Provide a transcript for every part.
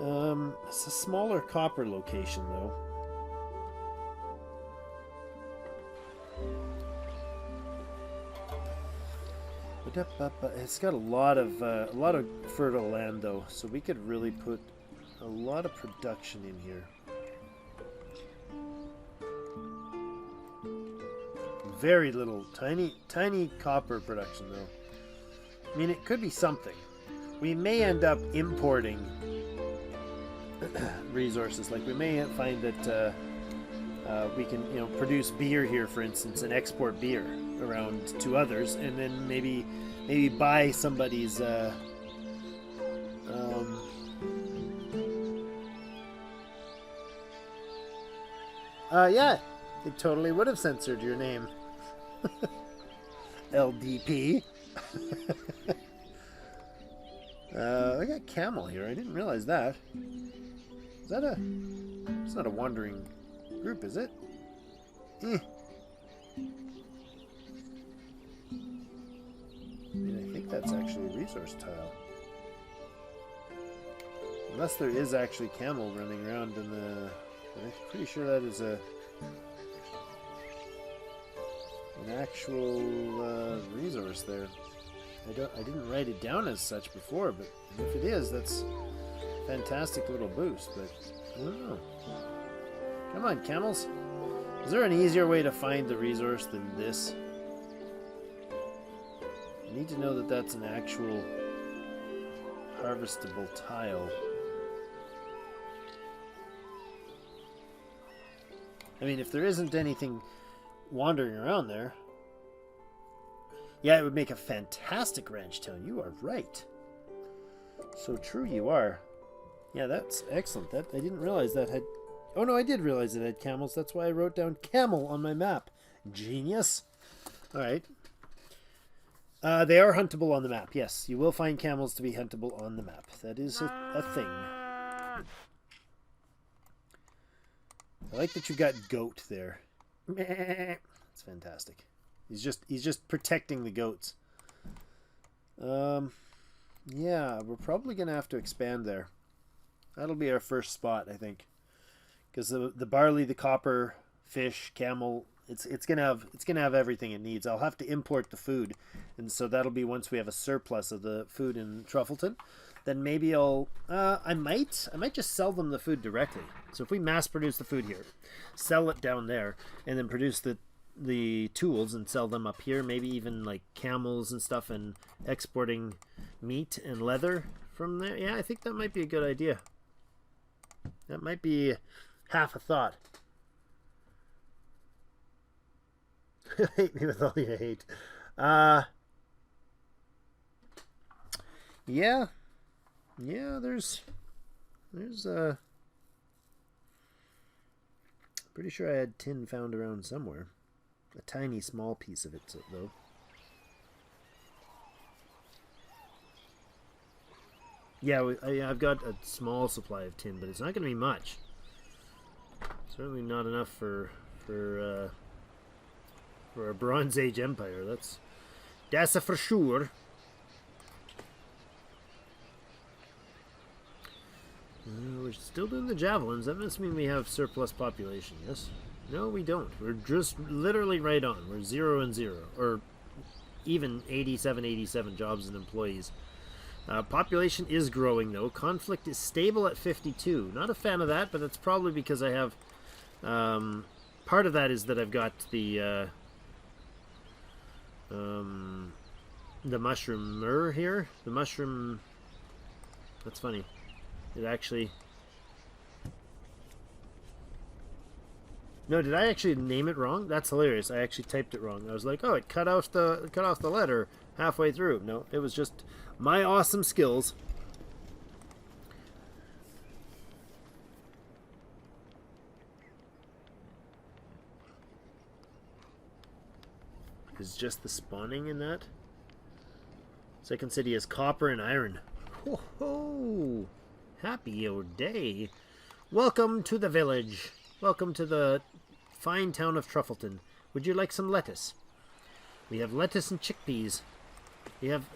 It's a smaller copper location, though. It's got a lot of fertile land, though, so we could really put a lot of production in here. Very little, tiny copper production, though. I mean, it could be something. We may end up importing resources. Like we may find that we can, produce beer here, for instance, and export beer around to others, and then maybe buy somebody's. Yeah, it totally would have censored your name. LDP. I got camel here. I didn't realize that. Is that a... It's not a wandering group, is it? I mean, I think that's actually a resource tile. Unless there is actually camel running around in the... I'm pretty sure that is an actual resource there. I didn't write it down as such before, but if it is, that's a fantastic little boost, but I don't know. Come on, camels. Is there an easier way to find the resource than this? I need to know that that's an actual harvestable tile. I mean, if there isn't anything wandering around there... Yeah, it would make a fantastic ranch town. You are right. So true you are. Yeah, that's excellent. That I didn't realize that had... Oh, no, I did realize it had camels. That's why I wrote down camel on my map. Genius. All right. They are huntable on the map. Yes, you will find camels to be huntable on the map. That is a thing. I like that you got goat there. It's fantastic. He's just protecting the goats. Yeah, we're probably gonna have to expand there. That'll be our first spot, I think, because the barley, the copper, fish, camel, it's gonna have everything it needs. I'll have to import the food, and so that'll be once we have a surplus of the food in Truffleton. Then maybe I might just sell them the food directly. So if we mass produce the food here, sell it down there, and then produce the tools and sell them up here, maybe even like camels and stuff, and exporting meat and leather from there. Yeah, I think that might be a good idea. That might be half a thought. Hate me with all your hate. Yeah, there's pretty sure I had tin found around somewhere. A tiny small piece of it, though. Yeah, I've got a small supply of tin, but it's not going to be much. Certainly not enough for a Bronze Age empire. That's a for sure. We're still doing the javelins. That must mean we have surplus population, yes? No, we don't. We're just literally right on. We're 0 and 0. Or even 87 jobs and employees. Population is growing, though. Conflict is stable at 52. Not a fan of that, but that's probably because I have... part of that is that I've got the mushroomer here. The mushroom... That's funny. It actually... No, did I actually name it wrong? That's hilarious. I actually typed it wrong. I was like, oh, it cut off the letter halfway through. No, it was just my awesome skills. Is just the spawning in that? Second city is copper and iron. Ho ho! Happy old day. Welcome to the village. Welcome to the fine town of Truffleton. Would you like some lettuce? We have lettuce and chickpeas. We have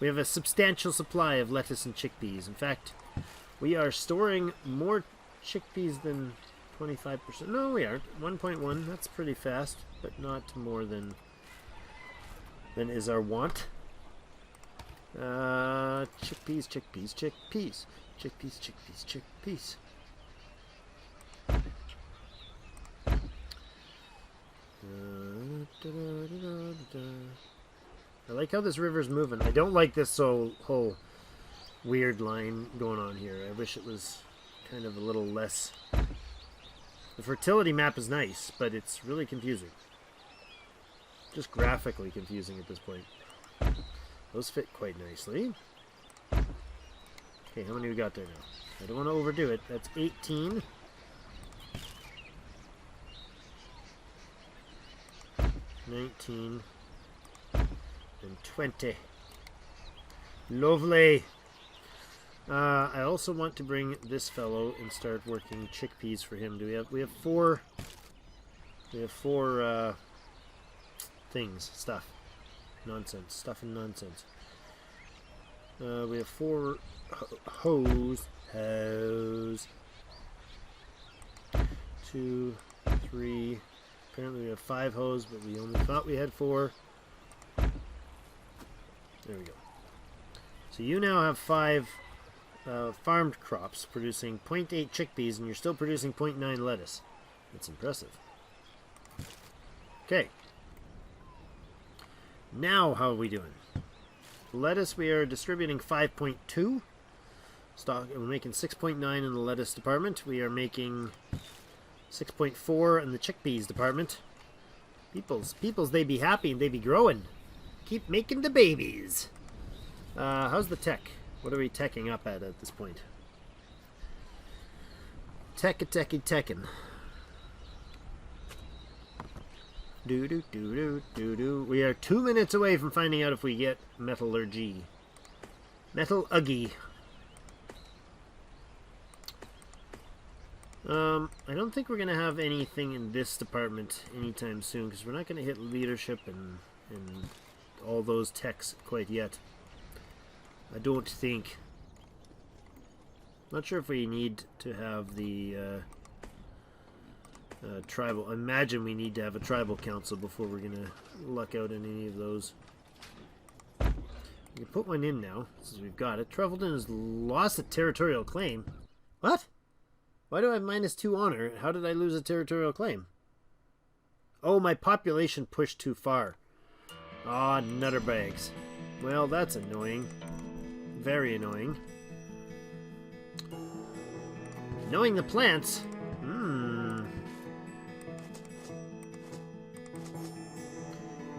a substantial supply of lettuce and chickpeas. In fact, We are storing more chickpeas than 25%. No, we aren't. 1.1. That's pretty fast, but not more than is our want. Chickpeas, chickpeas, chickpeas. Chickpeas, chickpeas, chickpeas. I like how this river's moving. I don't like this whole weird line going on here. I wish it was kind of a little less. The fertility map is nice, but it's really confusing. Just graphically confusing at this point. Those fit quite nicely. Okay, how many we got there now? I don't want to overdo it. That's 18. 19. And 20. Lovely. I also want to bring this fellow and start working chickpeas for him. We have four things, stuff and nonsense. We have 4 hoes. 2, 3. Apparently we have 5 hoes, but we only thought we had 4. There we go. So you now have 5 farmed crops producing 0.8 chickpeas, and you're still producing 0.9 lettuce. That's impressive. Okay. Now how are we doing? Lettuce, we are distributing 5.2. Stock, we're making 6.9 in the lettuce department. We are making 6.4 in the chickpeas department. Peoples, they be happy and they be growing. Keep making the babies. How's the tech? What are we teching up at this point? Techin'. Do. We are 2 minutes away from finding out if we get metallurgy. Metallurgy. I don't think we're going to have anything in this department anytime soon, because we're not going to hit leadership and all those techs quite yet. I don't think. Not sure if we need to have the tribal. I imagine we need to have a tribal council before we're going to luck out in any of those. We can put one in now, since we've got it. Trevelton has lost a territorial claim. What? Why do I have -2 honor? How did I lose a territorial claim? Oh, my population pushed too far. Ah, nutterbags. Well, that's annoying. Very annoying. Knowing the plants.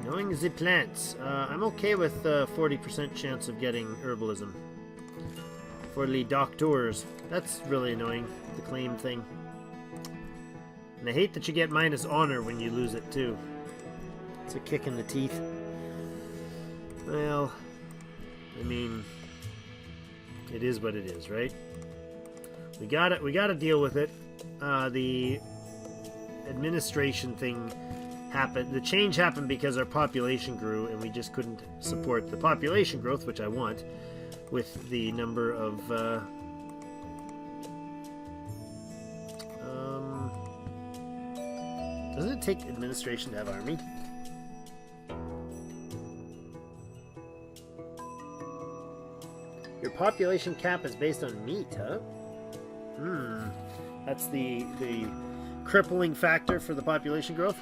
Knowing the plants. I'm okay with 40% chance of getting herbalism. For the doctors. That's really annoying, the claim thing. And I hate that you get minus honor when you lose it too. It's a kick in the teeth. Well, I mean, it is what it is, right? We gotta deal with it. The administration thing happened. The change happened because our population grew, and we just couldn't support the population growth, which I want, with the number of doesn't it take administration to have army? Your population cap is based on meat, huh? That's the crippling factor for the population growth.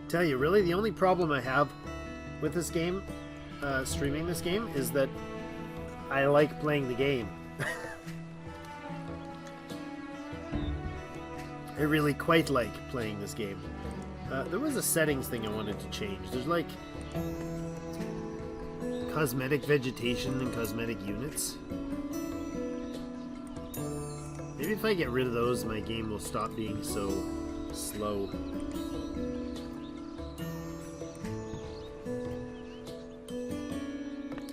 Tell you, really, the only problem I have with this game, streaming this game, is that I like playing the game. I really quite like playing this game. There was a settings thing I wanted to change. There's like cosmetic vegetation and cosmetic units. Maybe if I get rid of those, my game will stop being so slow.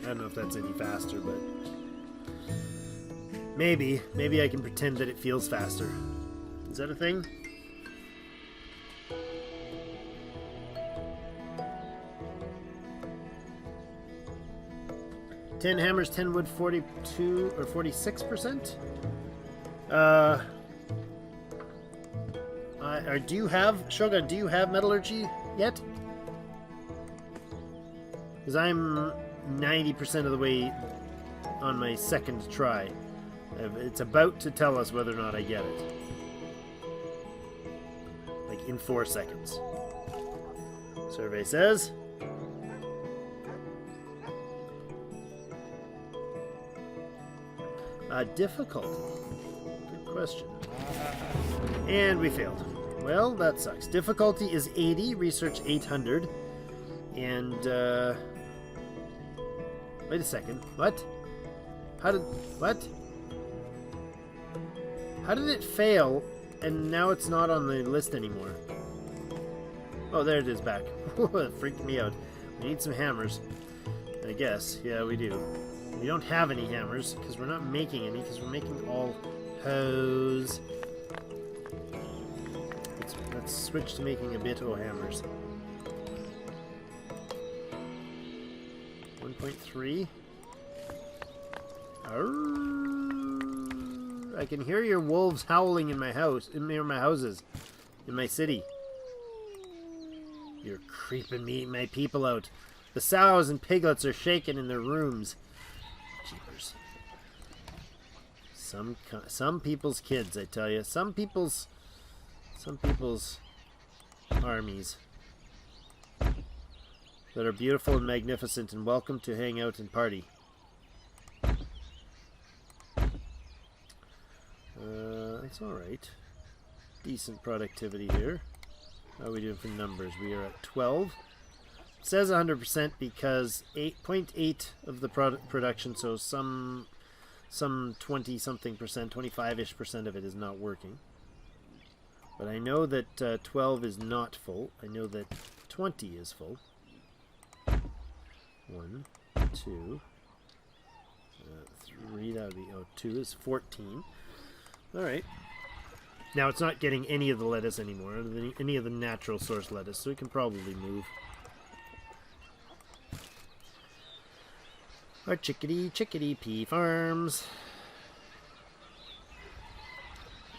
I don't know if that's any faster, but maybe I can pretend that it feels faster. Is that a thing? 10 hammers, 10 wood, 42 or 46%. Do you have, Shogun, do you have metallurgy yet? Because I'm 90% of the way on my second try. It's about to tell us whether or not I get it. Like in 4 seconds. Survey says... difficulty. Good question. And we failed. Well, that sucks. Difficulty is 80, research 800. And, wait a second. What? What? How did it fail, and now it's not on the list anymore? Oh, there it is back. It freaked me out. We need some hammers. I guess. Yeah, we do. We don't have any hammers, because we're not making any, because we're making all hoes. Let's switch to making a bit of hammers. 1.3. I can hear your wolves howling in my house, in my houses, in my city. You're creeping my people out. The sows and piglets are shaking in their rooms. Jeepers. Some people's kids, I tell you. Some people's armies that are beautiful and magnificent and welcome to hang out and party. That's alright. Decent productivity here. How are we doing for numbers? We are at 12. It says 100% because 8.8 of the production, so some 20-something percent, 25-ish percent of it is not working. But I know that 12 is not full. I know that 20 is full. 1, 2, 3, that would be, 2 is 14. Alright. Now it's not getting any of the lettuce anymore, any of the natural source lettuce, so we can probably move. Our chickadee pea farms.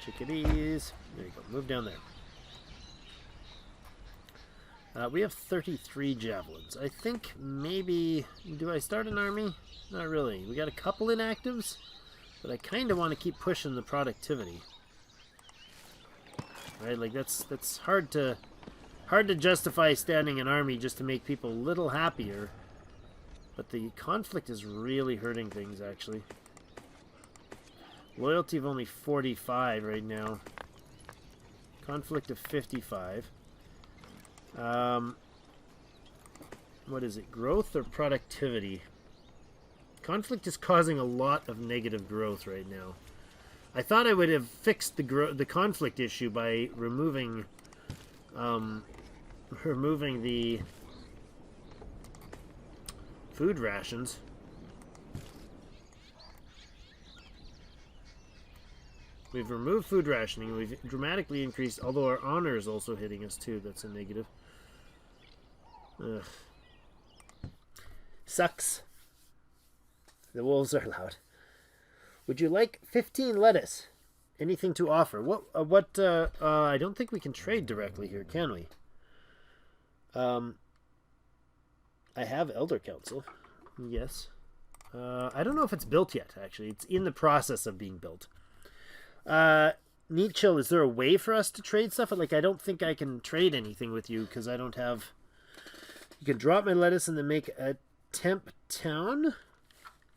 Chickadees. There you go. Move down there. We have 33 javelins. I think maybe... Do I start an army? Not really. We got a couple inactives, but I kind of want to keep pushing the productivity. Right? Like that's hard to justify standing an army just to make people a little happier. But the conflict is really hurting things, actually. Loyalty of only 45 right now. Conflict of 55. What is it? Growth or productivity? Conflict is causing a lot of negative growth right now. I thought I would have fixed the conflict issue by removing the food rations. We've removed food rationing. We've dramatically increased, although our honor is also hitting us too. That's a negative. Ugh. Sucks. The wolves are loud. Would you like 15 lettuce? Anything to offer? I don't think we can trade directly here, can we? I have Elder Council. Yes. I don't know if it's built yet, actually. It's in the process of being built. Need chill. Is there a way for us to trade stuff? Like, I don't think I can trade anything with you because I don't have... You can drop my lettuce and then make a temp town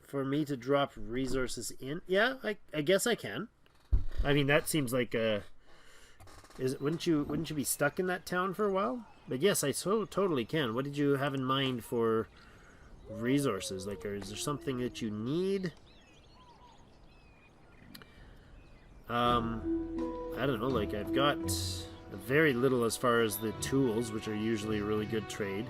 for me to drop resources in. Yeah, I guess I can. I mean, that seems like a... Wouldn't you be stuck in that town for a while? But yes, I totally can. What did you have in mind for resources? Like, is there something that you need? I don't know. Like, I've got very little as far as the tools, which are usually a really good trade.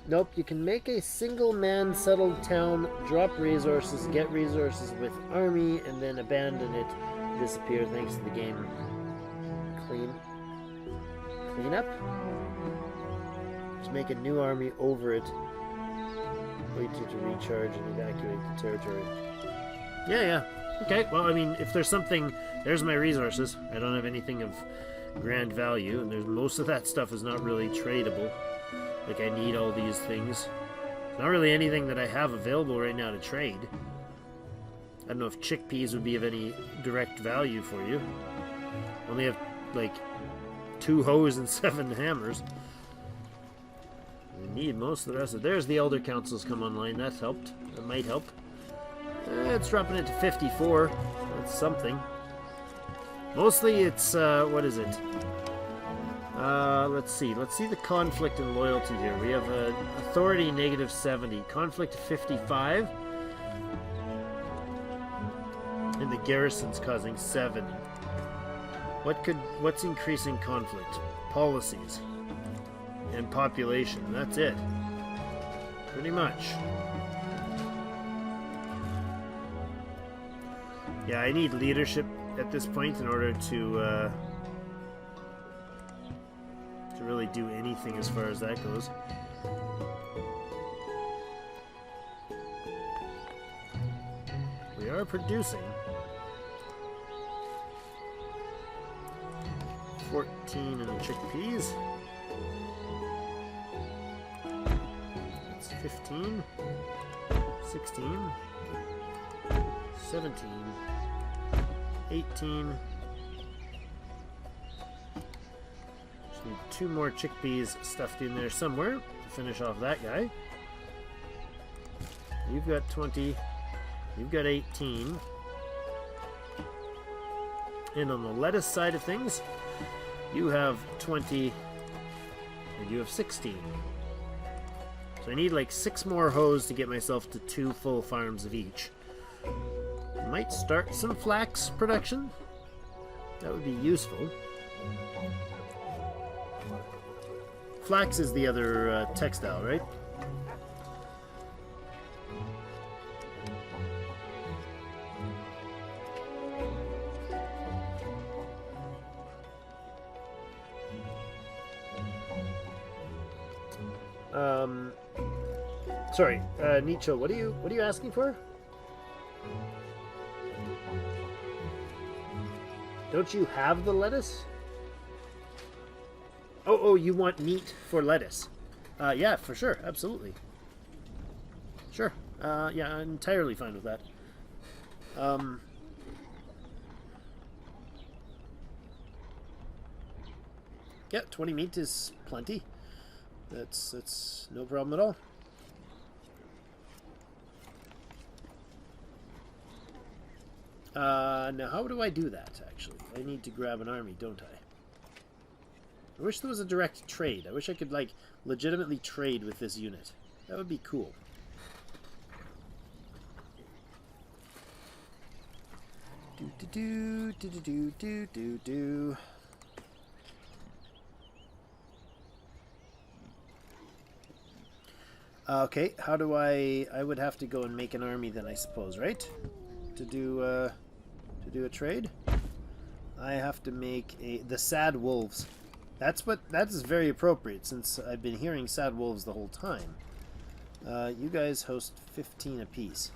Nope, you can make a single-man settled town, drop resources, get resources with army, and then abandon it, disappear thanks to the game. Clean up? Just make a new army over it. Wait to recharge and evacuate the territory. Yeah. Okay, well, I mean, if there's something... There's my resources. I don't have anything of grand value, and there's most of that stuff is not really tradable. Like, I need all these things. Not really anything that I have available right now to trade. I don't know if chickpeas would be of any direct value for you. Only have, like, 2 hoes and 7 hammers. We need most of the rest of it. There's the Elder Councils come online. That's helped. That might help. It's dropping it to 54. That's something. Mostly it's, what is it? Let's see. Let's see the conflict and loyalty here. We have authority negative 70, conflict 55, and the garrison's causing 7. What's increasing conflict? Policies and population. That's it. Pretty much. Yeah, I need leadership at this point in order to really do anything as far as that goes. We are producing 14 in the chickpeas. That's 15, 16, 17, 18. Just need 2 more chickpeas stuffed in there somewhere to finish off that guy. You've got 20. You've got 18. And on the lettuce side of things, you have 20 and you have 16. So I need like 6 more hoes to get myself to 2 full farms of each. Might start some flax production. That would be useful. Flax is the other textile, right? Sorry, Nietzsche, what are you asking for? Don't you have the lettuce? Oh, you want meat for lettuce? Yeah, for sure, absolutely. Sure, yeah, I'm entirely fine with that. Yeah, 20 meat is plenty. That's no problem at all. Now how do I do that, actually? I need to grab an army, don't I? I wish there was a direct trade. I wish I could, like, legitimately trade with this unit. That would be cool. Do. Okay, how do I would have to go and make an army then, I suppose, right? To do a trade. I have to make the sad wolves. That is very appropriate since I've been hearing sad wolves the whole time. You guys host 15 apiece.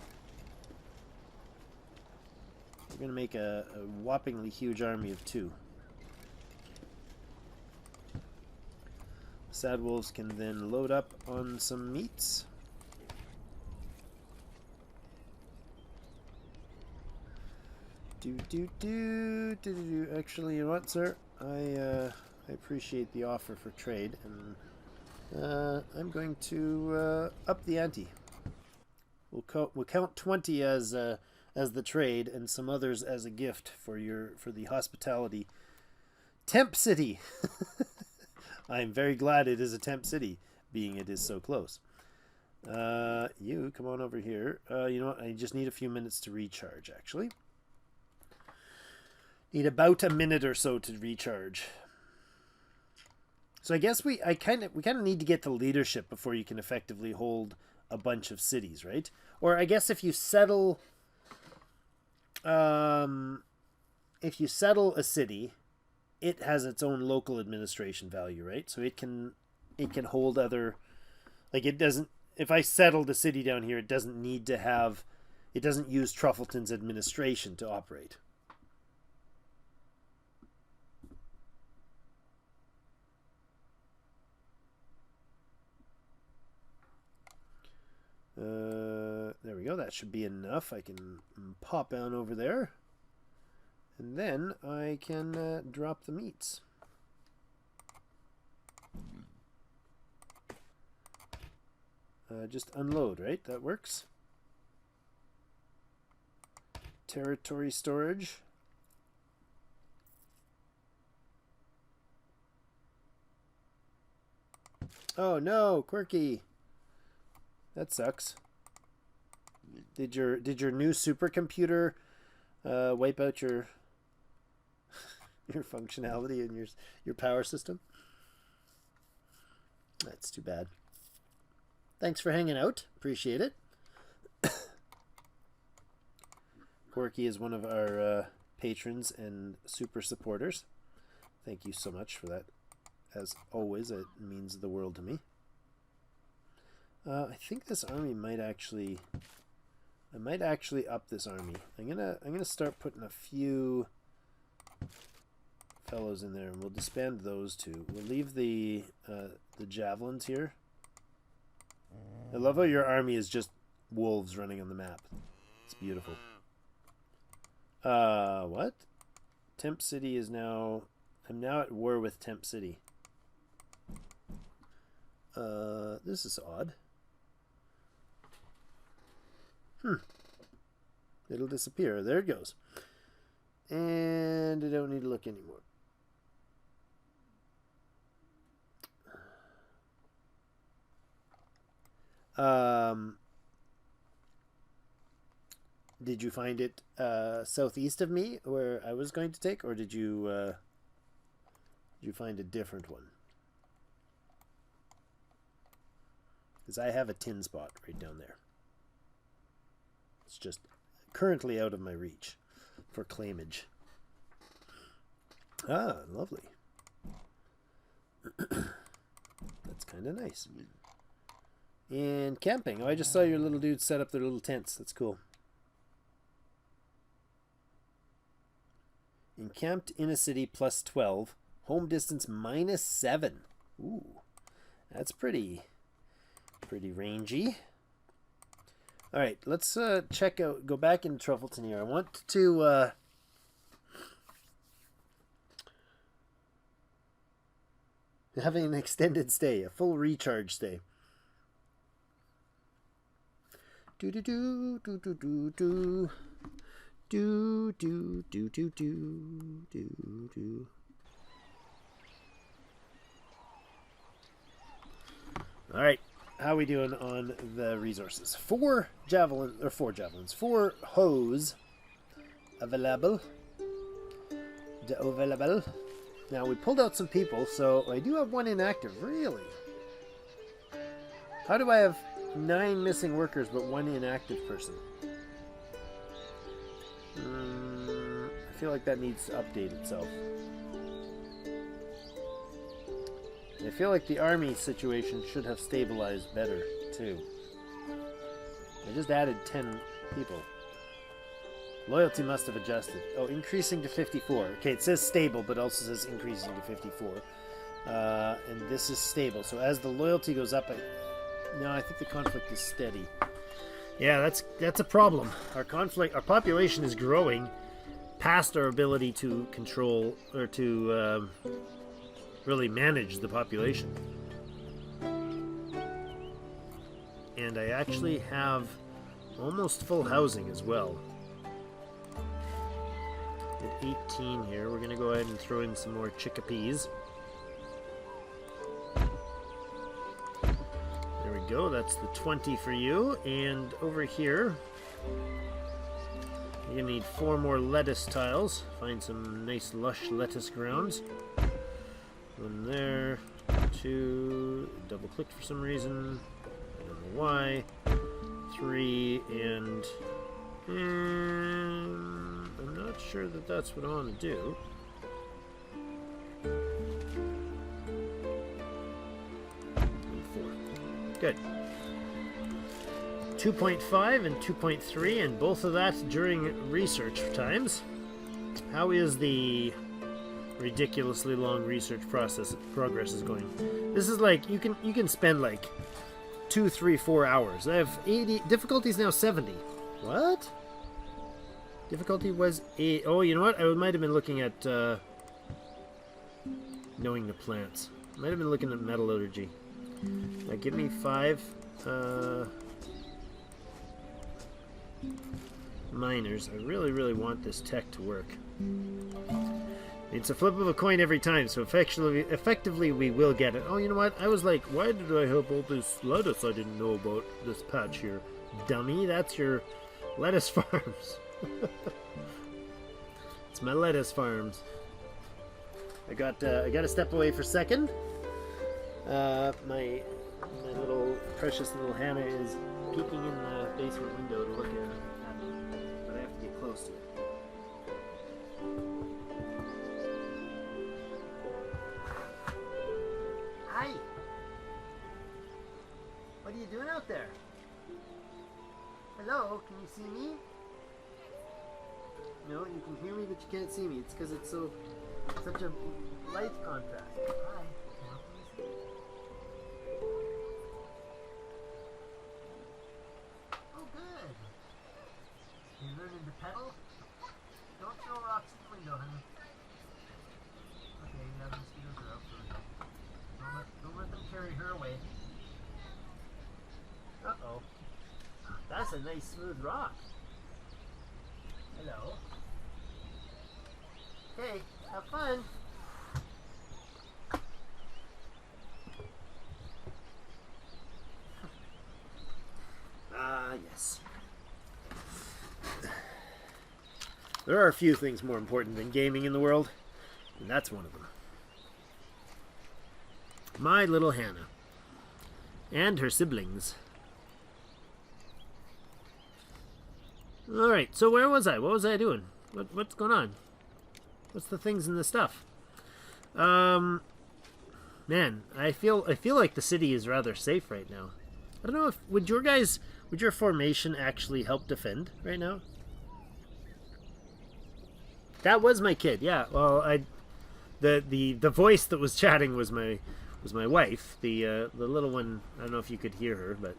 We're gonna make a whoppingly huge army of 2. Sad wolves can then load up on some meats. Actually, you know what, sir? I appreciate the offer for trade, and I'm going to up the ante. We'll count 20 as the trade, and some others as a gift for the hospitality. Temp City. I'm very glad it is a temp city, being it is so close. You come on over here. You know what? I just need a few minutes to recharge. Actually. Need about a minute or so to recharge. So I guess we kind of need to get to leadership before you can effectively hold a bunch of cities, right? Or I guess if you settle a city, it has its own local administration value, right? So it can hold other, like, it doesn't, if I settled a city down here, it doesn't use Truffleton's administration to operate. There we go. That should be enough. I can pop down over there. And then I can drop the meats. Just unload, right? That works. Territory storage. Oh no, Quirky. That sucks. Did your new supercomputer wipe out your your functionality and your power system? That's too bad. Thanks for hanging out. Appreciate it. Quirky is one of our patrons and super supporters. Thank you so much for that. As always, it means the world to me. I think this army might actually... I might actually up this army. I'm gonna start putting a few fellows in there, and we'll disband those two. We'll leave the javelins here. I love how your army is just wolves running on the map. It's beautiful. What? Temp City is now... I'm now at war with Temp City. This is odd. It'll disappear. There it goes. And I don't need to look anymore. Did you find it southeast of me where I was going to take, or did you find a different one? Because I have a tin spot right down there. It's just currently out of my reach for claimage. Ah, lovely. That's kind of nice. And camping. Oh, I just saw your little dudes set up their little tents. That's cool. Encamped in a city plus 12. Home distance minus 7. Ooh. That's pretty rangy. Alright, let's check out, go back into Truffleton here. I want to having an extended stay, a full recharge stay. Do do do do do do do do do do do do do. All right, how are we doing on the resources? 4 javelins, 4 hose available. Now we pulled out some people, so I do have 1 inactive. Really? How do I have 9 missing workers but 1 inactive person? I feel like that needs to update itself. I feel like the army situation should have stabilized better too. I just added 10 people. Loyalty must have adjusted. Oh, increasing to 54. Okay, it says stable, but also says increasing to 54. And this is stable. So as the loyalty goes up, I think the conflict is steady. Yeah, that's a problem. Our population is growing past our ability to control or to really manage the population. And I actually have almost full housing as well. At 18 here, we're going to go ahead and throw in some more chickpeas. There we go, that's the 20 for you. And over here, you're going to need 4 more lettuce tiles. Find some nice lush lettuce grounds. One there. 2, double clicked for some reason. I don't know why. 3 and I'm not sure that that's what I want to do. And 4. Good. 2.5 and 2.3, and both of that during research times. How is the ridiculously long research progress is going? This is like you can spend like 2, 3, 4 hours. I have 80 difficulties now. 70. What? Difficulty was 8. Oh, you know what? I might have been looking at knowing the plants. Might have been looking at metallurgy. Give me 5 miners. I really want this tech to work. It's a flip of a coin every time, so effectively we will get it. Oh, you know what? I was like, why did I have all this lettuce I didn't know about this patch here? Dummy, that's your lettuce farms. It's my lettuce farms. I got to step away for a second. My little precious little Hannah is peeking in the basement window to look at me, but I have to get close to it. Hi. What are you doing out there? Hello, can you see me? No, you can hear me, but you can't see me. It's because it's such a light contrast. Hi. Oh, good. You learning to pedal? Don't throw rocks in the window, honey. Okay, yeah, the mosquitoes are out for a minute. Don't let them carry her away. Uh-oh. That's a nice smooth rock. Hello. Okay, have fun. Yes. There are a few things more important than gaming in the world, and that's one of them. My little Hannah. And her siblings. Alright, so where was I? What was I doing? What's going on? What's the things in the stuff? Man, I feel like the city is rather safe right now. I don't know if would your formation actually help defend right now? That was my kid, yeah. Well, the voice that was chatting was my wife. The little one, I don't know if you could hear her, but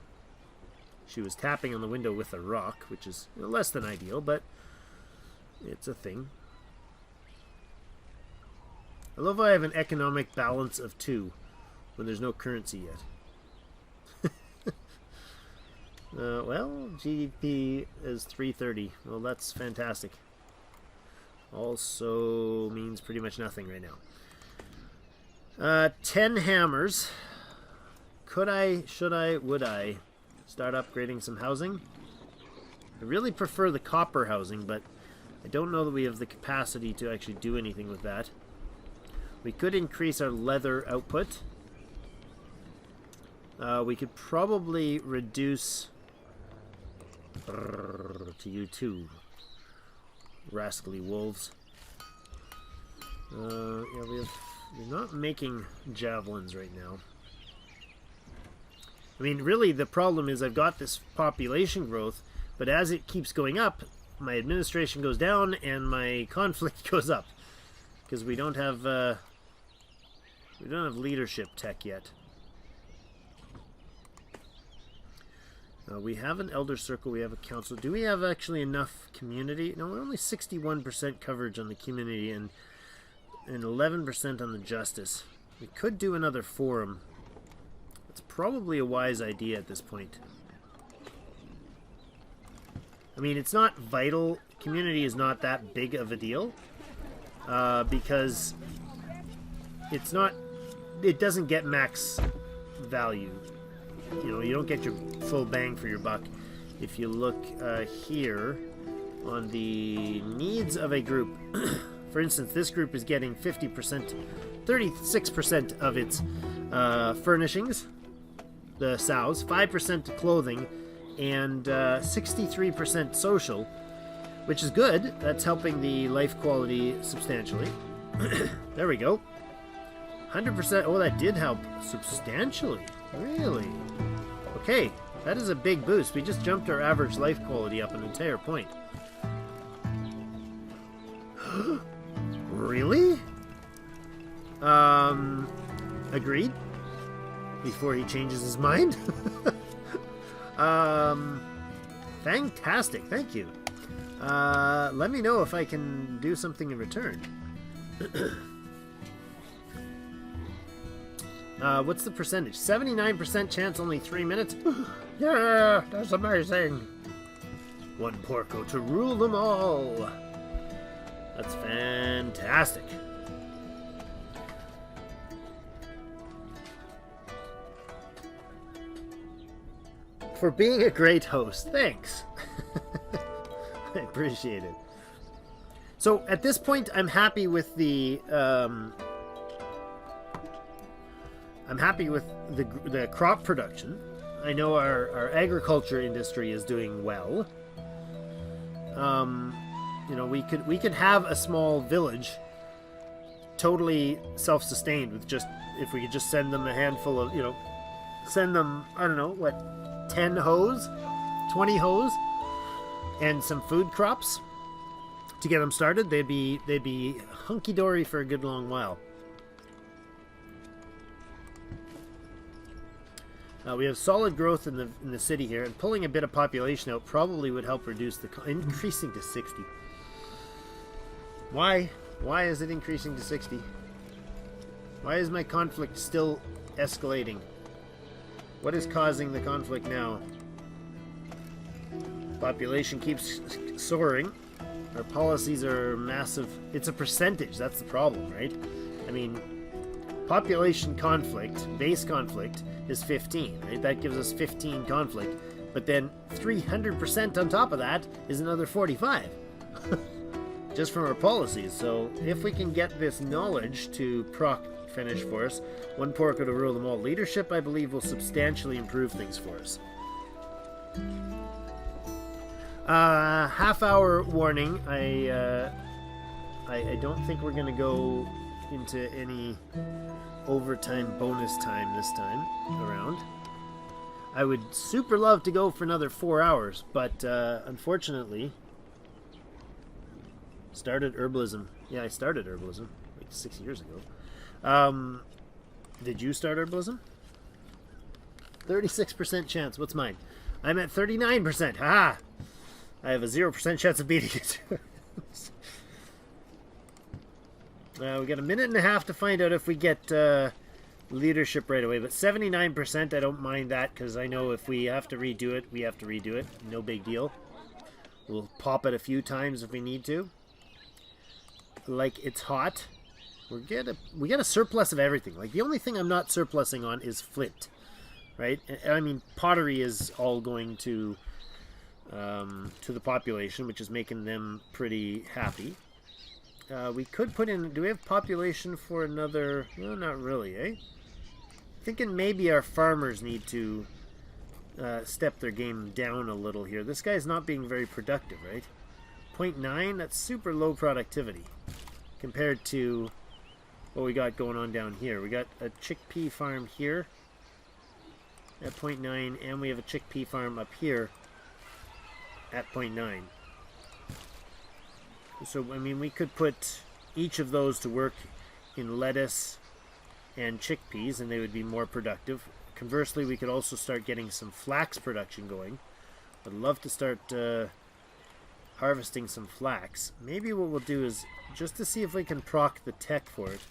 she was tapping on the window with a rock, which is less than ideal, but it's a thing. I love how I have an economic balance of 2 when there's no currency yet. Well, GDP is 330. Well, that's fantastic. Also means pretty much nothing right now. 10 hammers. Could I, should I, would I start upgrading some housing? I really prefer the copper housing, but I don't know that we have the capacity to actually do anything with that. We could increase our leather output. We could probably reduce to you too, rascally wolves. Yeah, we're not making javelins right now. I mean, really, the problem is I've got this population growth, but as it keeps going up, my administration goes down and my conflict goes up because we don't have leadership tech yet. We have an elder circle. We have a council. Do we have actually enough community? No, we're only 61% coverage on the community and 11% on the justice. We could do another forum. It's probably a wise idea at this point. I mean, it's not vital. Community is not that big of a deal because it's not. It doesn't get max value. You know, you don't get your full bang for your buck. If you look here on the needs of a group, for instance, this group is getting 50%, 36% of its furnishings, the sows, 5% to clothing, and 63% social, which is good. That's helping the life quality substantially. There we go. 100%. Oh, that did help substantially. Really? Okay, that is a big boost. We just jumped our average life quality up an entire point. Really? Agreed. Before he changes his mind. Fantastic. Thank you. Let me know if I can do something in return. What's the percentage? 79% chance, only 3 minutes. Yeah, that's amazing. One Porco to rule them all. That's fantastic. For being a great host. Thanks. I appreciate it. So at this point, I'm happy with the the crop production. I know our agriculture industry is doing well. You know, we could have a small village totally self-sustained with just, if we could just send them a handful of, you know, send them, I don't know, what, 10 hoes, 20 hoes, and some food crops to get them started. They'd be hunky-dory for a good long while. We have solid growth in the city here, and pulling a bit of population out probably would help reduce the increasing to 60. Why is it increasing to 60? Why is my conflict still escalating? What is causing the conflict now? Population keeps soaring. Our policies are massive. It's a percentage. That's the problem, right? I mean, population conflict, base conflict, is 15, right? That gives us 15 conflict. But then 300% on top of that is another 45. Just from our policies. So if we can get this knowledge to proc finish for us, one Porco to rule them all. Leadership, I believe, will substantially improve things for us. Half-hour warning. I don't think we're going to go into any overtime bonus time this time around. I would super love to go for another 4 hours, but unfortunately, started herbalism. Yeah, I started herbalism like 6 years ago. Did you start herbalism? 36% chance. What's mine? I'm at 39%. Ha! I have a 0% chance of beating it. We got a minute and a half to find out if we get leadership right away. But 79%, I don't mind that, because I know if we have to redo it, we have to redo it. No big deal. We'll pop it a few times if we need to. Like, it's hot. We get a surplus of everything. Like, the only thing I'm not surplusing on is flint, right? I mean, pottery is all going to the population, which is making them pretty happy. We could put in... Do we have population for another... No, not really, eh? Thinking maybe our farmers need to step their game down a little here. This guy's not being very productive, right? 0.9, that's super low productivity compared to what we got going on down here. We got a chickpea farm here at 0.9, and we have a chickpea farm up here at 0.9. So, I mean, we could put each of those to work in lettuce and chickpeas, and they would be more productive. Conversely, we could also start getting some flax production going. I'd love to start harvesting some flax. Maybe what we'll do is, just to see if we can proc the tech for it,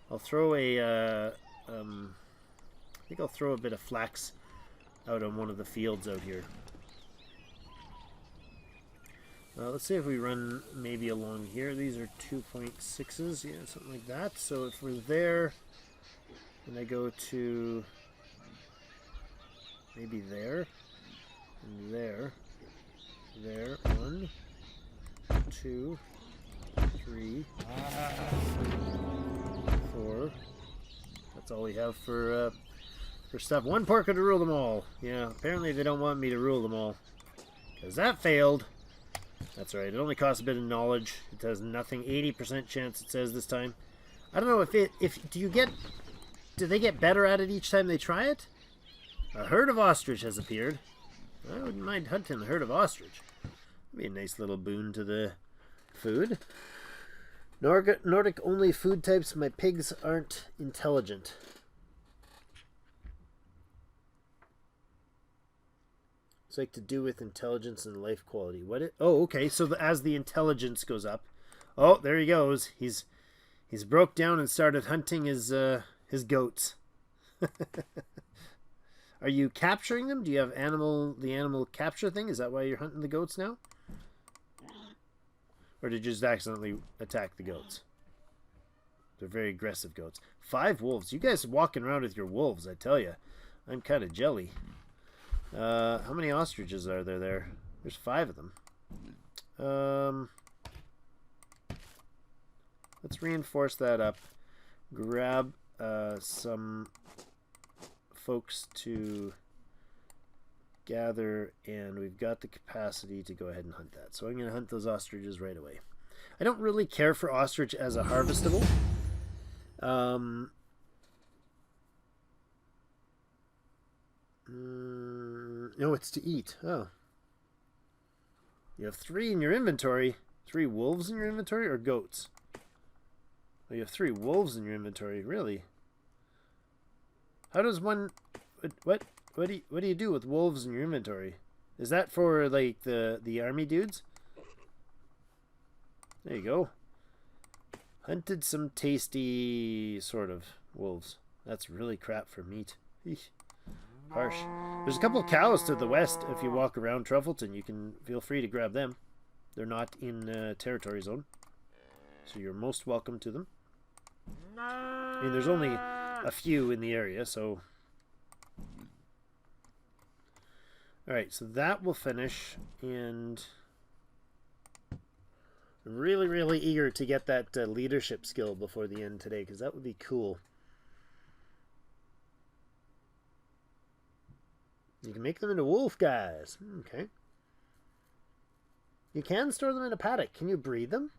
I'll throw a... I think I'll throw a bit of flax out on one of the fields out here. Let's see if we run maybe along here. These are 2.6s, yeah, something like that. So if we're there, and I go to maybe there, and there, 1, 2, 3, 4, That's all we have for stuff. One porco to rule them all. Yeah, apparently they don't want me to rule them all. Because that failed. That's right. It only costs a bit of knowledge. It does nothing. 80% chance it says this time. I don't know do they get better at it each time they try it? A herd of ostrich has appeared. I wouldn't mind hunting a herd of ostrich. Be a nice little boon to the food. Nordic only food types. My pigs aren't intelligent. It's like to do with intelligence and life quality. Oh, okay. So as the intelligence goes up, oh, there he goes. He's broke down and started hunting his goats. Are you capturing them? Do you have the animal capture thing? Is that why you're hunting the goats now? Or did you just accidentally attack the goats? They're very aggressive goats. 5 wolves. You guys walking around with your wolves, I tell you. I'm kind of jelly. How many ostriches are there? There's 5 of them. Let's reinforce that up. Grab some folks to gather, and we've got the capacity to go ahead and hunt that. So I'm going to hunt those ostriches right away. I don't really care for ostrich as a harvestable. No, it's to eat. Oh. You have 3 in your inventory. 3 wolves in your inventory, or goats? Oh, you have 3 wolves in your inventory. Really? How does one... What do you do with wolves in your inventory? Is that for, like, the army dudes? There you go. Hunted some tasty sort of wolves. That's really crap for meat. Eesh. Harsh. There's a couple of cows to the west. If you walk around Truffleton, you can feel free to grab them. They're not in territory zone, so you're most welcome to them. I mean, there's only a few in the area, so... Alright, so that will finish, and... I'm really, really eager to get that leadership skill before the end today, because that would be cool. You can make them into wolf guys. Okay. You can store them in a paddock. Can you breed them?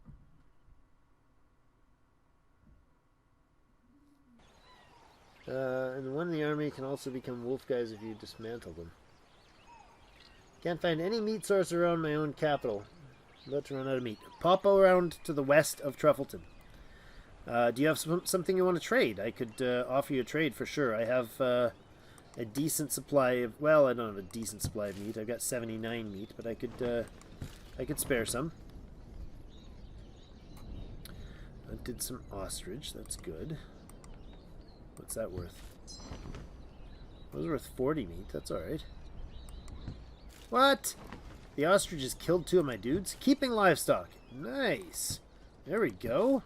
And one in the army can also become wolf guys if you dismantle them. Can't find any meat source around my own capital. I'm about to run out of meat. Pop around to the west of Truffleton. Do you have something you want to trade? I could offer you a trade for sure. I have a decent supply of... Well, I don't have a decent supply of meat. I've got 79 meat, but I could spare some. I did some ostrich. That's good. What's that worth? That was worth 40 meat. That's alright. What? The ostriches killed 2 of my dudes? Keeping livestock. Nice. There we go.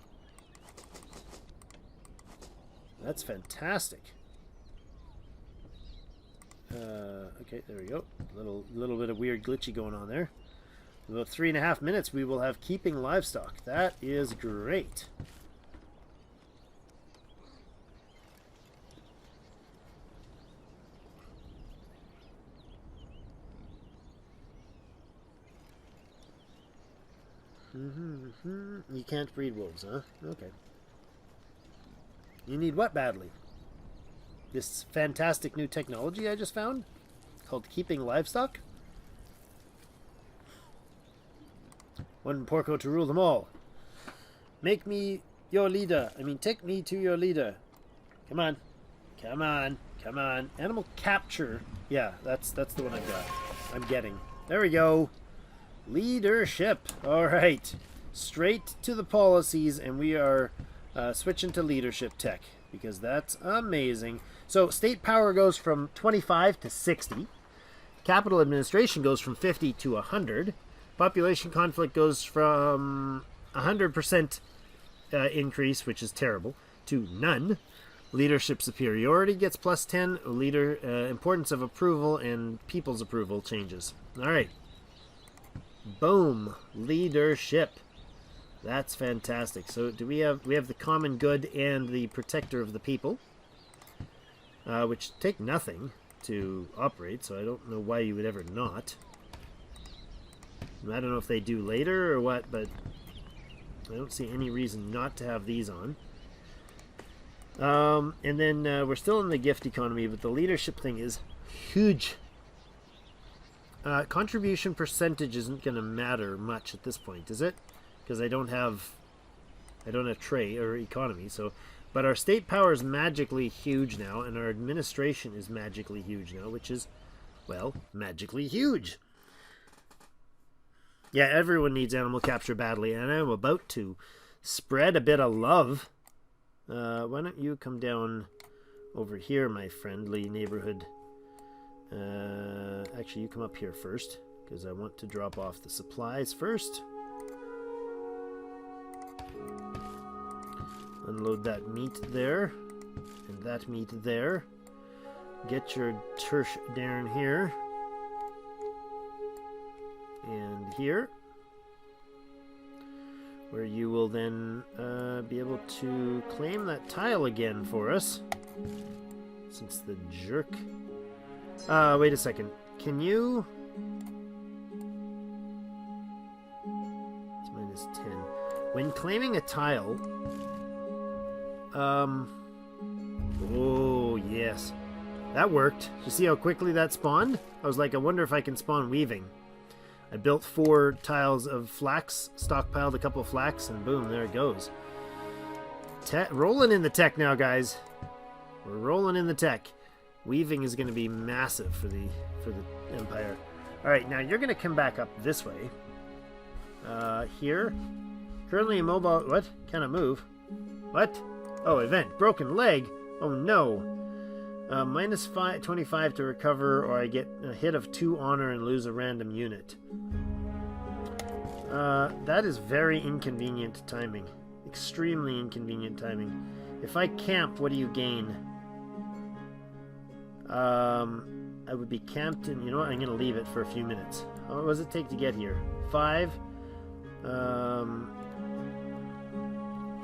That's fantastic. Okay, there we go. Little bit of weird glitchy going on there. In about 3.5 minutes, we will have keeping livestock. That is great. You can't breed wolves, huh? Okay. You need what badly? This fantastic new technology I just found? Called keeping livestock? One porco to rule them all. Make me your leader. I mean, take me to your leader. Come on. Come on. Come on. Animal capture. Yeah, that's the one I've got. I'm getting. There we go. Leadership. All right. Straight to the policies, and we are switching to leadership tech because that's amazing. So state power goes from 25 to 60. Capital administration goes from 50 to 100. Population conflict goes from 100% increase, which is terrible, to none. Leadership superiority gets plus 10. Importance of approval and people's approval changes. All right. Boom. Leadership. That's fantastic. So do we have the common good and the protector of the people. which take nothing to operate, so I don't know why you would ever not. I don't know if they do later or what, but I don't see any reason not to have these on. And then we're still in the gift economy, but the leadership thing is huge. Contribution percentage isn't going to matter much at this point, is it? Because I don't have trade or economy. So, but our state power is magically huge now, and our administration is magically huge now, which is, well, magically huge. Yeah, everyone needs animal capture badly, and I'm about to spread a bit of love. Why don't you come down over here, my friendly neighborhood? Actually, you come up here first, because I want to drop off the supplies first. Unload that meat there, and that meat there. Get your tersh down here. And here. Where you will then be able to claim that tile again for us. Since the jerk... wait a second. Can you... It's minus 10. When claiming a tile... Oh, yes. That worked. You see how quickly that spawned? I was like, I wonder if I can spawn weaving. I built 4 tiles of flax, stockpiled a couple of flax, and boom, there it goes. Rolling in the tech now, guys. We're rolling in the tech. Weaving is going to be massive for the Empire. All right, now you're going to come back up this way. Here. Currently immobile. What? Cannot move. What? Oh, event. Broken leg. Oh, no. Minus 25 to recover, or I get a hit of 2 honor and lose a random unit. That is very inconvenient timing. Extremely inconvenient timing. If I camp, what do you gain? I would be camped in... You know what? I'm going to leave it for a few minutes. How long does it take to get here? 5.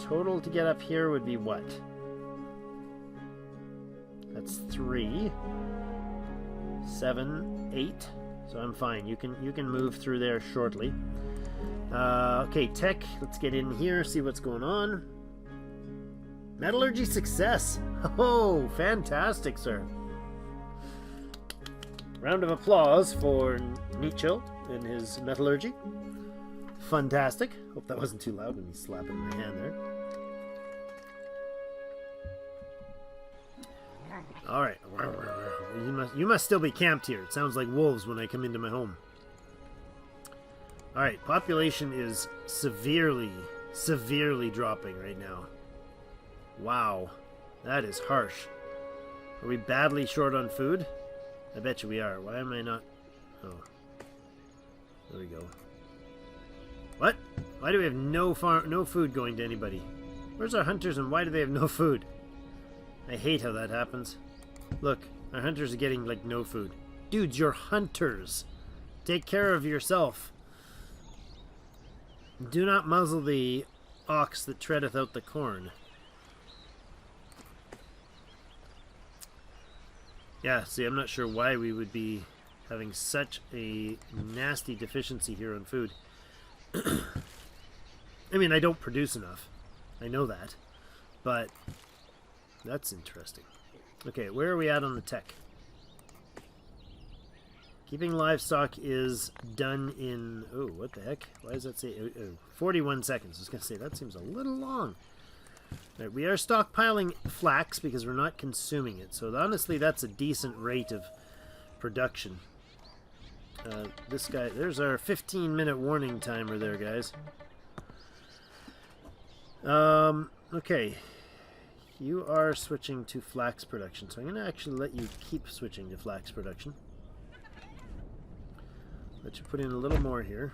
Total to get up here would be what? That's 3, 7, 8. So I'm fine. You can move through there shortly. Okay, tech. Let's get in here, see what's going on. Metallurgy success. Oh, fantastic, sir. Round of applause for Nietzsche and his metallurgy. Fantastic. Hope that wasn't too loud when he's slapping my hand there. Alright. You must still be camped here. It sounds like wolves when I come into my home. Alright, population is severely dropping right now. Wow. That is harsh. Are we badly short on food? I bet you we are. Why am I not... Oh. There we go. What? Why do we have no food going to anybody? Where's our hunters and why do they have no food? I hate how that happens. Look, our hunters are getting, like, no food. Dudes, you're hunters. Take care of yourself. Do not muzzle the ox that treadeth out the corn. Yeah, see, I'm not sure why we would be having such a nasty deficiency here on food. I mean, I don't produce enough. I know that. But that's interesting. Okay, where are we at on the tech? Keeping livestock is done in... Oh, what the heck? Why does that say... 41 seconds. I was going to say, that seems a little long. Right, we are stockpiling flax because we're not consuming it. So honestly, that's a decent rate of production. This guy... There's our 15-minute warning timer there, guys. Okay. You are switching to flax production. So I'm going to actually let you keep switching to flax production. Let you put in a little more here.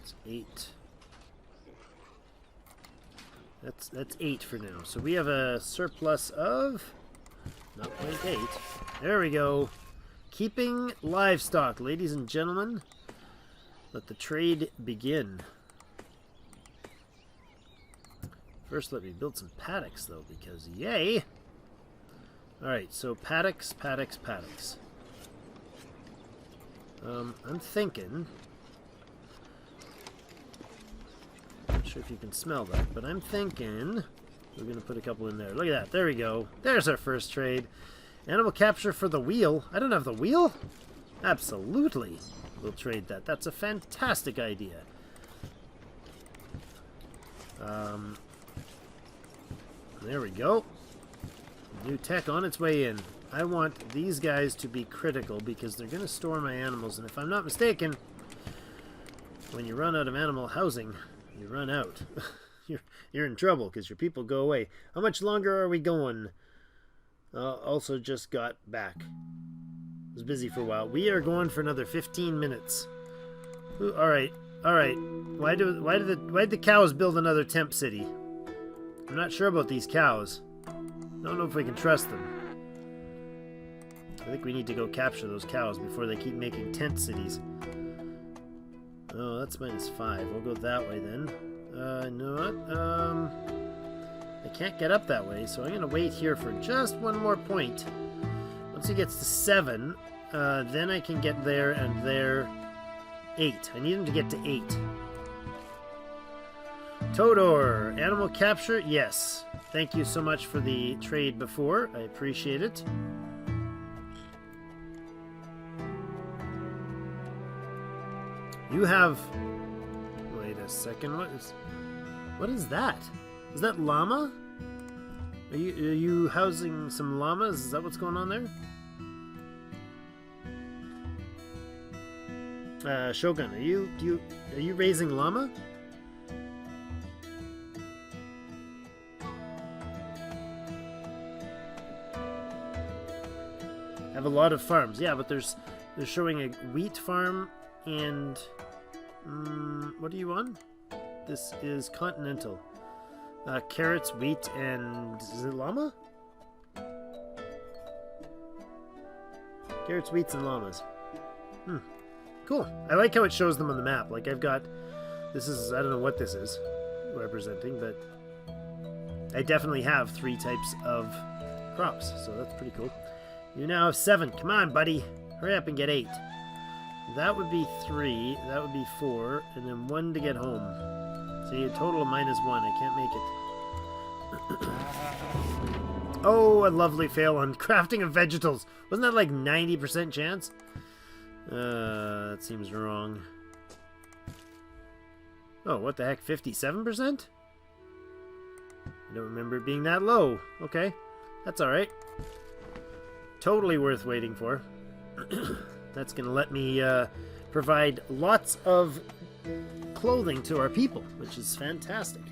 It's 8. That's 8 for now. So we have a surplus of not 0.8. There we go. Keeping livestock, ladies and gentlemen. Let the trade begin. First, let me build some paddocks, though, because yay! Alright, so paddocks. I'm thinking... Not sure if you can smell that, but I'm thinking... We're going to put a couple in there. Look at that. There we go. There's our first trade. Animal capture for the wheel. I don't have the wheel? Absolutely. We'll trade that. That's a fantastic idea. There we go. New tech on its way in. I want these guys to be critical because they're going to store my animals. And if I'm not mistaken, when you run out of animal housing, you run out. You're in trouble because your people go away. How much longer are we going? Also just got back. Was busy for a while. We are going for another 15 minutes. Ooh, all right. Why did the cows build another temp city? I'm not sure about these cows. I don't know if we can trust them. I think we need to go capture those cows before they keep making tent cities. Oh, that's -5. We'll go that way then. You know what? I can't get up that way, so I'm going to wait here for just one more point. Once he gets to 7, then I can get there and there 8. I need him to get to 8. Todor, animal capture, yes. Thank you so much for the trade before. I appreciate it. You have... Wait a second, what is that? Is that llama? Are you housing some llamas? Is that what's going on there? Shogun, are you raising llama? Have a lot of farms. Yeah, but they're showing a wheat farm and what are you on? This is continental. Carrots, wheat, and is it llama? Carrots, wheats, and llamas. Cool. I like how it shows them on the map. Like I've got, this is, I don't know what this is representing, but I definitely have 3 types of crops, so that's pretty cool. You now have 7. Come on, buddy. Hurry up and get 8. That would be 3, that would be 4, and then 1 to get home. So you total of -1. I can't make it. Oh, a lovely fail on crafting of vegetables. Wasn't that like 90% chance? That seems wrong. Oh, what the heck? 57%? I don't remember it being that low. Okay, that's alright. Totally worth waiting for. That's going to let me provide lots of clothing to our people, which is fantastic.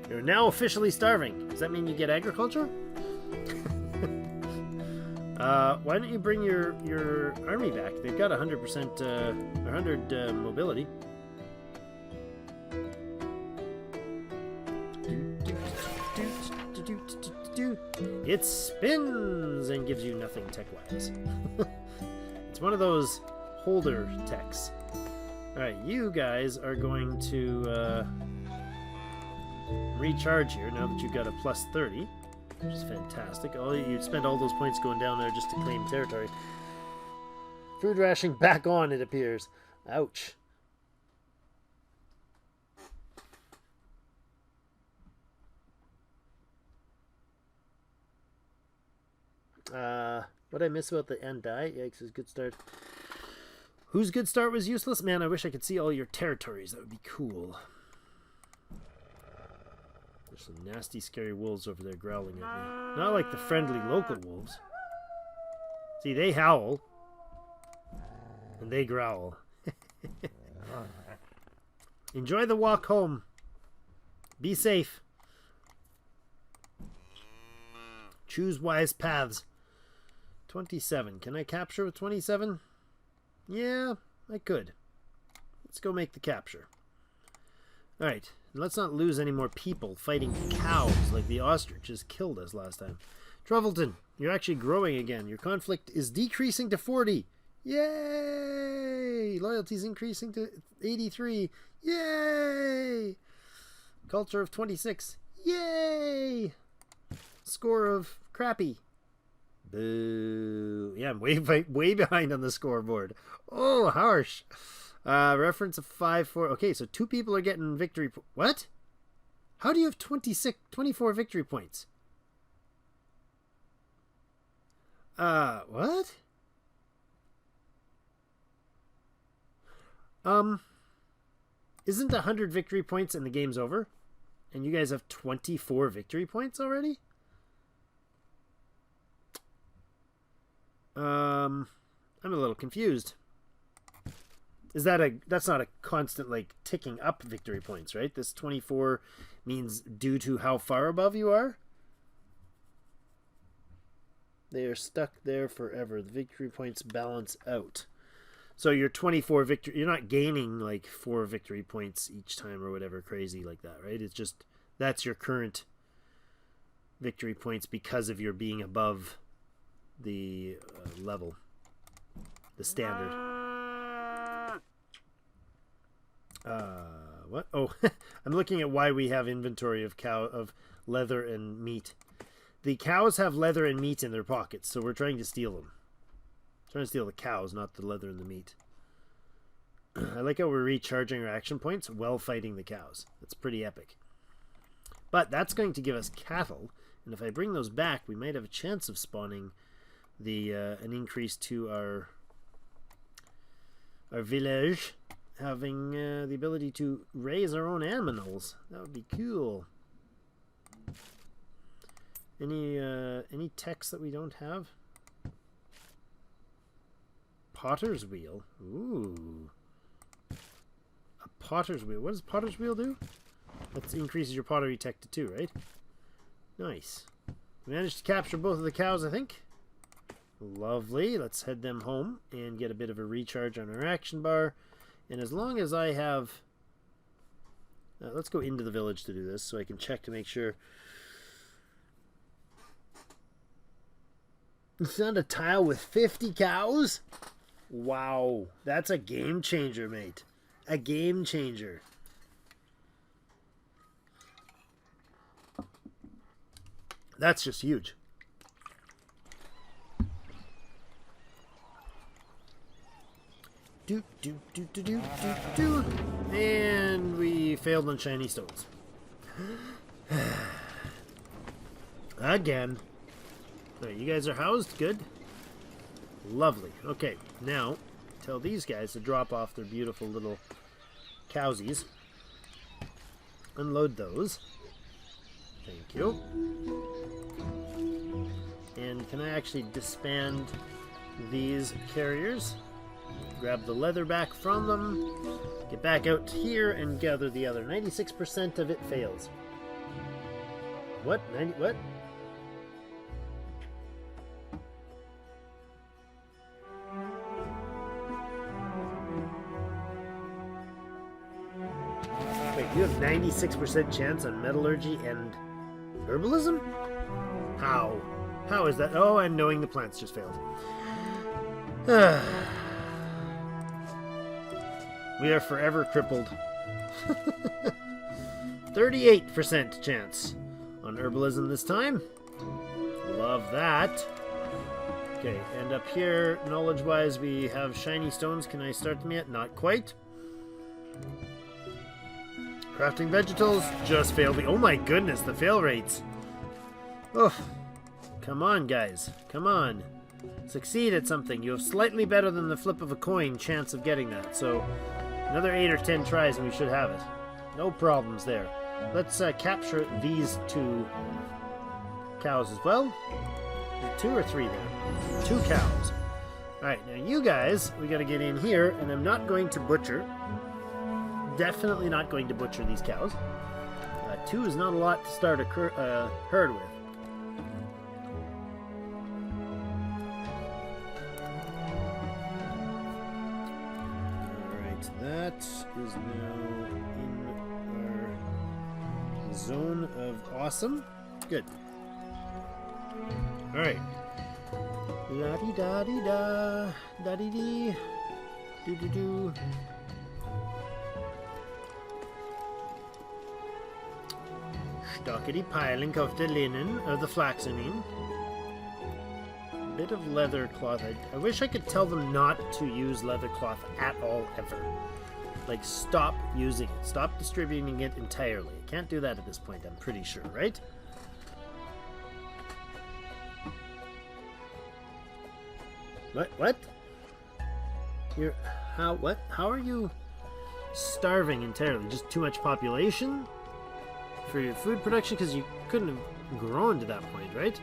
You're now officially starving. Does that mean you get agriculture? Why don't you bring your army back? They've got 100%, 100 mobility. It spins and gives you nothing tech-wise. It's one of those holder techs. Alright, you guys are going to recharge here now that you've got a +30, which is fantastic. You'd spend all those points going down there just to claim territory. Food ration back on, it appears. Ouch. What'd I miss about the end die? Yikes, is good start. Whose good start was useless? Man, I wish I could see all your territories. That would be cool. There's some nasty, scary wolves over there growling at me. Not like the friendly local wolves. See, they howl. And they growl. Enjoy the walk home. Be safe. Choose wise paths. 27. Can I capture with 27? Yeah, I could. Let's go make the capture. Alright, let's not lose any more people fighting cows like the ostriches killed us last time. Truffleton, you're actually growing again. Your conflict is decreasing to 40. Yay! Loyalty's increasing to 83. Yay! Culture of 26. Yay! Score of crappy. Boo. Yeah, I'm way behind on the scoreboard. Oh, harsh. Reference of 5-4. Okay, so 2 people are getting victory. What? How do you have 24 victory points? What? Isn't 100 victory points and the game's over? And you guys have 24 victory points already? I'm a little confused. That's not a constant, like, ticking up victory points, right? This 24 means due to how far above you are? They are stuck there forever. The victory points balance out. So you're 24 victory. You're not gaining like 4 victory points each time or whatever crazy like that, right? It's just that's your current victory points because of your being above the level, the standard. What? Oh, I'm looking at why we have inventory of leather and meat. The cows have leather and meat in their pockets, so we're trying to steal them. Trying to steal the cows, not the leather and the meat. I like how we're recharging our action points while fighting the cows. That's pretty epic. But that's going to give us cattle, and if I bring those back, we might have a chance of spawning the an increase to our village, having the ability to raise our own animals. That would be cool. Any text that we don't have? Potter's wheel. Ooh. A potter's wheel. What does potter's wheel do? That increases your pottery tech to 2, right? Nice. We managed to capture both of the cows, I think. Lovely. Let's head them home and get a bit of a recharge on our action bar. And as long as I have... let's go into the village to do this so I can check to make sure... It's not a tile with 50 cows? Wow. That's a game changer, mate. A game changer. That's just huge. And we failed on shiny stones. Again. Alright, you guys are housed? Good. Lovely. Okay, now tell these guys to drop off their beautiful little cowsies. Unload those. Thank you. And can I actually disband these carriers? Grab the leather back from them. Get back out here and gather the other. 96% of it fails. What? 90? What? Wait, you have 96% chance on metallurgy and herbalism? How? How is that? Oh, and knowing the plants just failed. We are forever crippled. 38% chance on herbalism this time. Love that. Okay, and up here, knowledge-wise, we have shiny stones. Can I start them yet? Not quite. Crafting vegetables just failed. Oh my goodness, the fail rates. Oh, come on, guys. Come on. Succeed at something. You have slightly better than the flip of a coin chance of getting that. So another 8 or 10 tries and we should have it. No problems there. Let's capture these 2 cows as well. 2 or 3 there? 2 cows. Alright, now you guys, we gotta get in here, and I'm not going to butcher. Definitely not going to butcher these cows. 2 is not a lot to start a herd with. Alright, that is now in our zone of awesome. Good. Alright. La-di-da-di-da. Da-di-dee. Do-do-do. Stockety piling of the linen, or the flax, I mean. A bit of leather cloth. I wish I could tell them not to use leather cloth at all, ever. Like, stop using it. Stop distributing it entirely. I can't do that at this point, I'm pretty sure, right? What? You're... What? How are you starving entirely? Just too much population for your food production? Because you couldn't have grown to that point, right?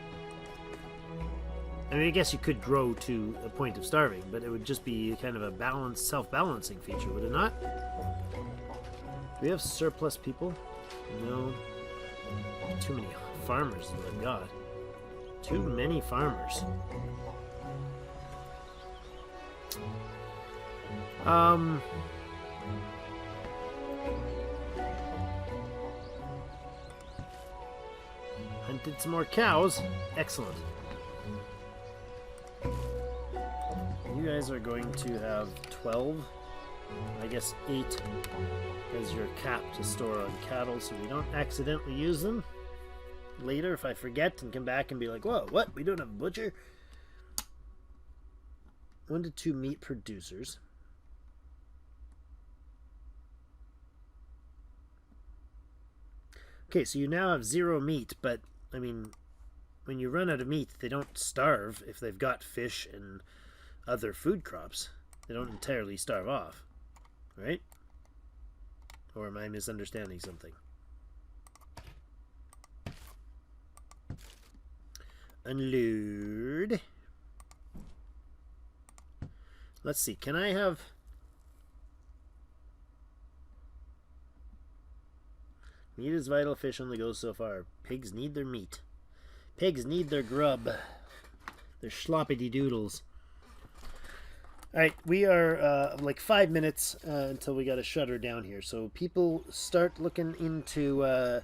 I mean, I guess you could grow to a point of starving, but it would just be kind of a self-balancing feature, would it not? Do we have surplus people? No. Too many farmers is what I've got. Too many farmers. Hunted some more cows. Excellent. You guys are going to have 12. I guess 8 as your cap to store on cattle so we don't accidentally use them later if I forget and come back and be like, whoa, what? We don't have a butcher? 1 to 2 meat producers. Okay, so you now have 0 meat, but, I mean, when you run out of meat, they don't starve if they've got fish and other food crops. They don't entirely starve off, right? Or am I misunderstanding something? Unload. Let's see, can I have... Meat is vital, fish only goes so far. Pigs need their meat. Pigs need their grub. Their sloppity doodles. Alright, we are like 5 minutes until we got to shut her down here. So people start looking into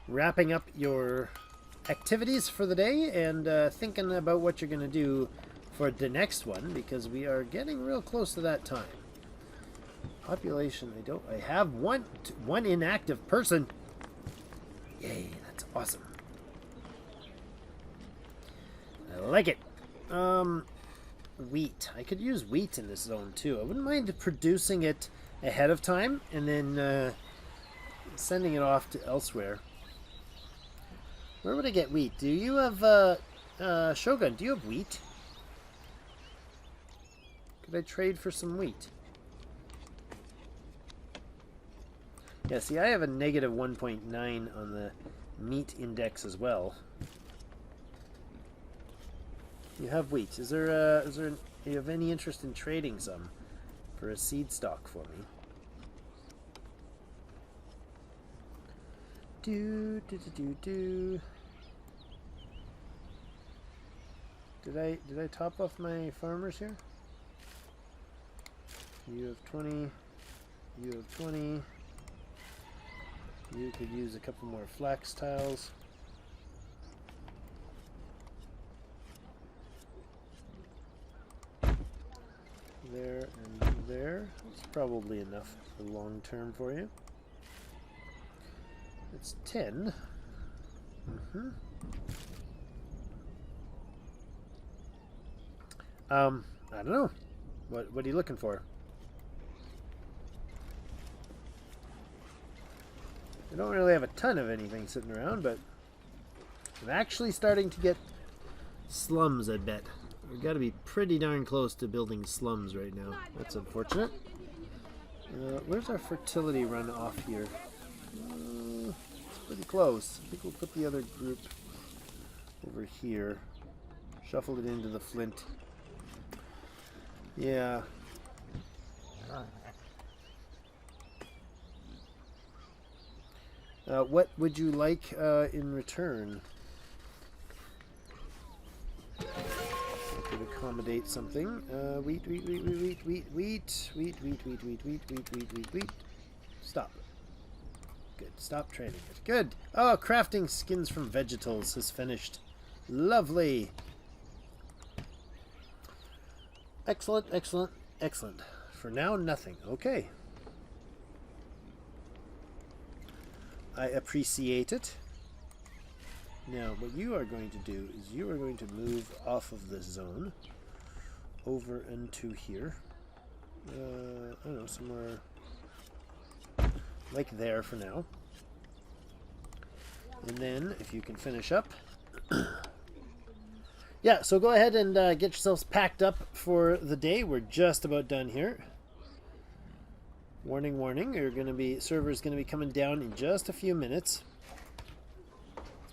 wrapping up your activities for the day and thinking about what you're going to do for the next one, because we are getting real close to that time. Population, I have one inactive person. Yay, that's awesome. I like it. Wheat. I could use wheat in this zone too. I wouldn't mind producing it ahead of time and then sending it off to elsewhere. Where would I get wheat? Do you have Shogun, do you have wheat? Could I trade for some wheat? Yeah, see, I have a negative 1.9 on the meat index as well. You have wheat. Do you have any interest in trading some for a seed stock for me? Did I top off my farmers here? You have 20. You have 20. You could use a couple more flax tiles. There and there. That's probably enough for long term for you. It's 10. I don't know. What are you looking for? I don't really have a ton of anything sitting around, but I'm actually starting to get slums, I bet. We've got to be pretty darn close to building slums right now. That's unfortunate. Where's our fertility run off here? It's pretty close. I think we'll put the other group over here. Shuffle it into the flint. Yeah. What would you like in return? I could accommodate something. Wheat. Stop. Good. Stop trading it. Good. Oh, crafting skins from vegetables is finished. Lovely. Excellent, excellent, excellent. For now, nothing. Okay. I appreciate it. Now, what you are going to do is you are going to move off of this zone over into here. I don't know, somewhere like there for now. And then, if you can finish up. Yeah, so go ahead and get yourselves packed up for the day. We're just about done here. Warning, warning. Server's going to be coming down in just a few minutes.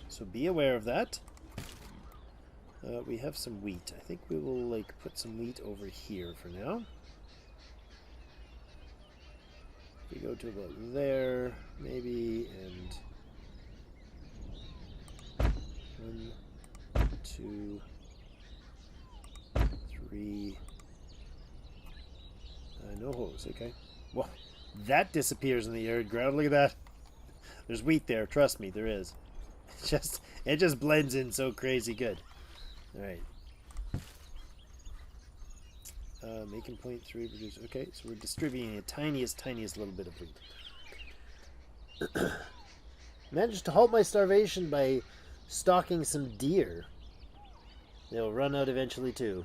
So be aware of that. We have some wheat. I think we will put some wheat over here for now. We go to about there, maybe, and 1, 2, 3. No hose. Okay. Well, that disappears in the arid ground. Look at that. There's wheat there. Trust me, there is. It just blends in so crazy good. All right. Making 0.3 produce. Okay, so we're distributing the tiniest little bit of wheat. Managed to halt my starvation by stalking some deer. They'll run out eventually too.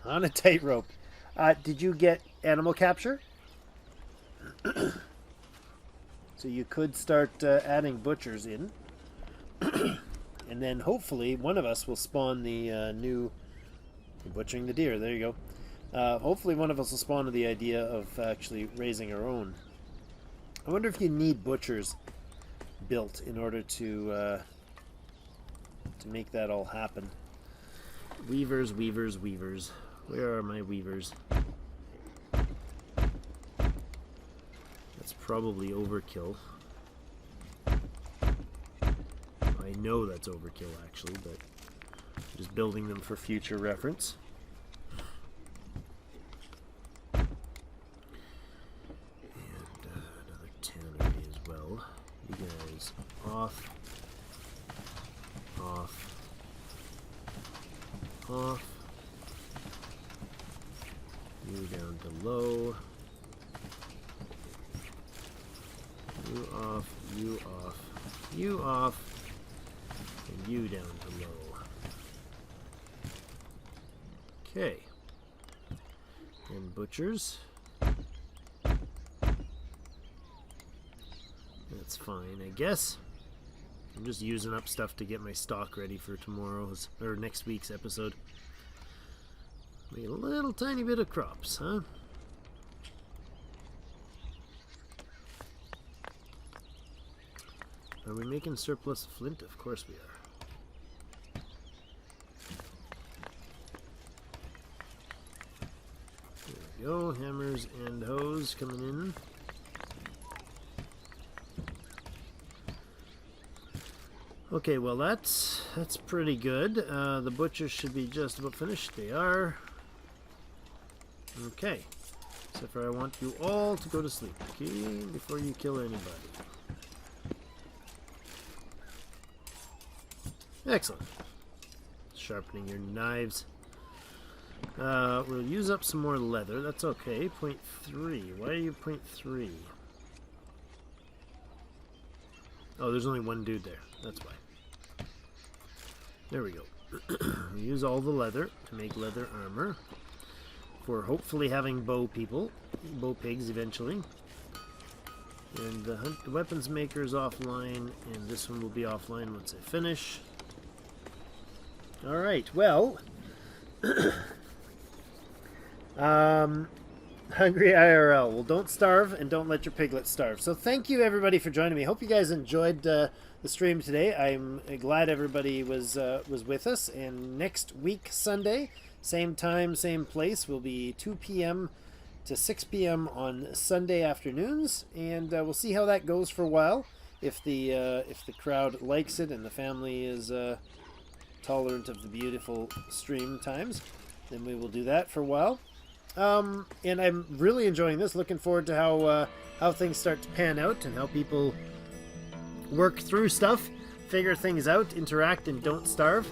On a tightrope. Did you get animal capture? So you could start adding butchers in. And then hopefully one of us will spawn the new butchering the deer. There you go. Hopefully one of us will spawn to the idea of actually raising our own. I wonder if you need butchers built in order to make that all happen. Weavers, weavers, weavers. Where are my weavers? That's probably overkill. I know that's overkill actually, but I'm just building them for future reference. And another tannery as well. You guys off, off, off. You down to low. You off, you off, you off, and you down to low. Okay. And butchers. That's fine, I guess. I'm just using up stuff to get my stock ready for tomorrow's, or next week's episode. Make a little tiny bit of crops, huh? Are we making surplus flint? Of course we are. There we go. Hammers and hoes coming in. Okay, well that's pretty good. The butchers should be just about finished. They are. Okay. Except for I want you all to go to sleep, okay? Before you kill anybody. Excellent. Sharpening your knives. We'll use up some more leather. That's okay. 0.3. Why are you 0.3? Oh, there's only one dude there. That's why. There we go. We use all the leather to make leather armor. For hopefully having bow pigs eventually. And the weapons maker is offline, and this one will be offline once I finish. Alright, well, Hungry IRL. Well, don't starve, and don't let your piglets starve. So thank you, everybody, for joining me. Hope you guys enjoyed the stream today. I'm glad everybody was with us. And next week, Sunday, same time, same place, will be 2 p.m. to 6 p.m. on Sunday afternoons. And we'll see how that goes for a while. If the crowd likes it and the family is tolerant of the beautiful stream times, then we will do that for a while. And I'm really enjoying this. Looking forward to how things start to pan out and how people work through stuff, figure things out, interact, and don't starve.